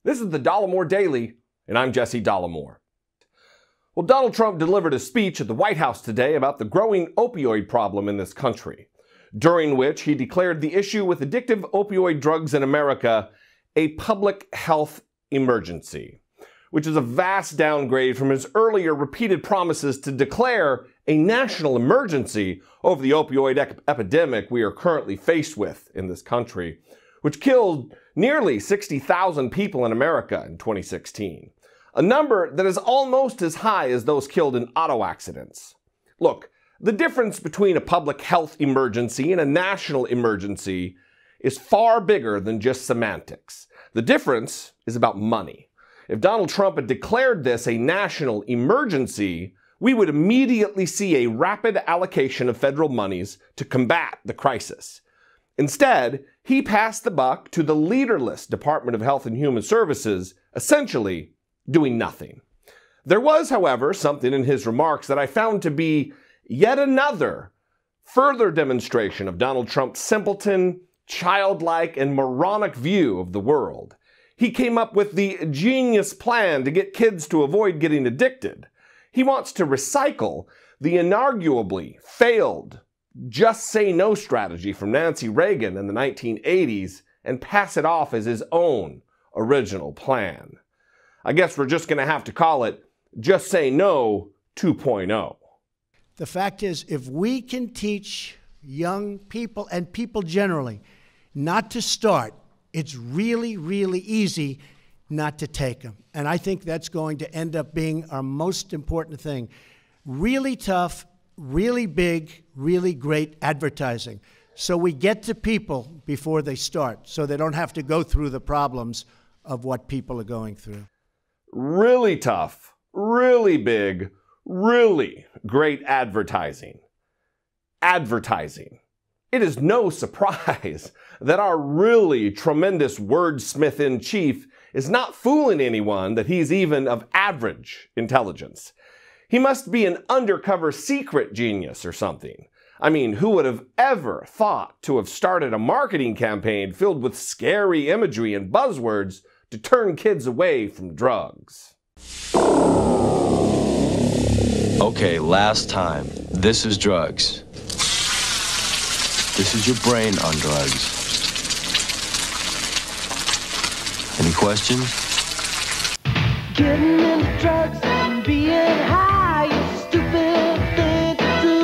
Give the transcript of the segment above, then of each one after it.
This is the Dollemore Daily, and I'm Jesse Dollemore. Well, Donald Trump delivered a speech at the White House today about the growing opioid problem in this country, during which he declared the issue with addictive opioid drugs in America a public health emergency, which is a vast downgrade from his earlier repeated promises to declare a national emergency over the opioid epidemic we are currently faced with in this country, which killed nearly 60,000 people in America in 2016, a number that is almost as high as those killed in auto accidents. Look, the difference between a public health emergency and a national emergency is far bigger than just semantics. The difference is about money. If Donald Trump had declared this a national emergency, we would immediately see a rapid allocation of federal monies to combat the crisis. Instead, he passed the buck to the leaderless Department of Health and Human Services, essentially doing nothing. There was, however, something in his remarks that I found to be yet another further demonstration of Donald Trump's simpleton, childlike, and moronic view of the world. He came up with the genius plan to get kids to avoid getting addicted. He wants to recycle the inarguably failed just say no strategy from Nancy Reagan in the 1980s and pass it off as his own original plan. I guess we're just going to have to call it Just Say No 2.0. The fact is, if we can teach young people and people generally not to start, it's really, really easy not to take them. And I think that's going to end up being our most important thing. Really tough, really big, really great advertising. So we get to people before they start, so they don't have to go through the problems of what people are going through. Really tough, really big, really great advertising. Advertising. It is no surprise that our really tremendous wordsmith-in-chief is not fooling anyone that he's even of average intelligence. He must be an undercover secret genius or something. I mean, who would have ever thought to have started a marketing campaign filled with scary imagery and buzzwords to turn kids away from drugs? Okay, last time. This is drugs. This is your brain on drugs. Any questions? Getting into drugs and being high is a stupid thing to do.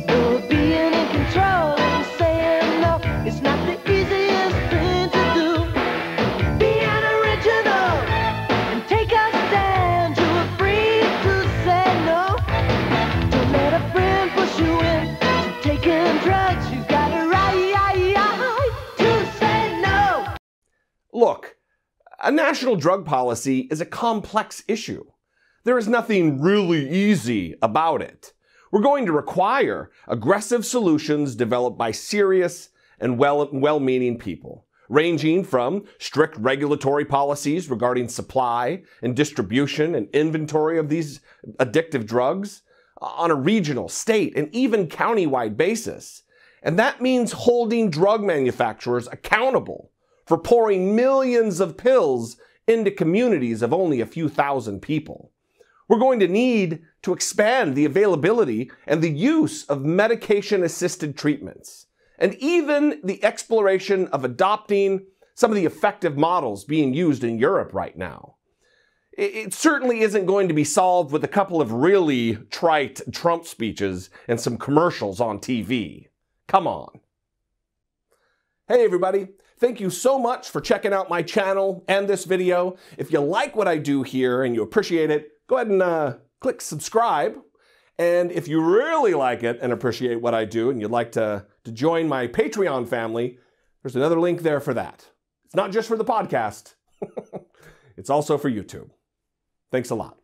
But being in control and saying no is not the easiest thing to do. Being original and take a stand, you are free to say no. Don't let a friend push you in to taking drugs. You got a right to say no. Look, a national drug policy is a complex issue. There is nothing really easy about it. We're going to require aggressive solutions developed by serious and well-meaning people, ranging from strict regulatory policies regarding supply and distribution and inventory of these addictive drugs on a regional, state, and even county-wide basis. And that means holding drug manufacturers accountable for pouring millions of pills into communities of only a few thousand people. We're going to need to expand the availability and the use of medication-assisted treatments, and even the exploration of adopting some of the effective models being used in Europe right now. It certainly isn't going to be solved with a couple of really trite Trump speeches and some commercials on TV. Come on. Hey everybody, thank you so much for checking out my channel and this video. If you like what I do here and you appreciate it, go ahead and click subscribe. And if you really like it and appreciate what I do and you'd like to join my Patreon family, there's another link there for that. It's not just for the podcast, it's also for YouTube. Thanks a lot.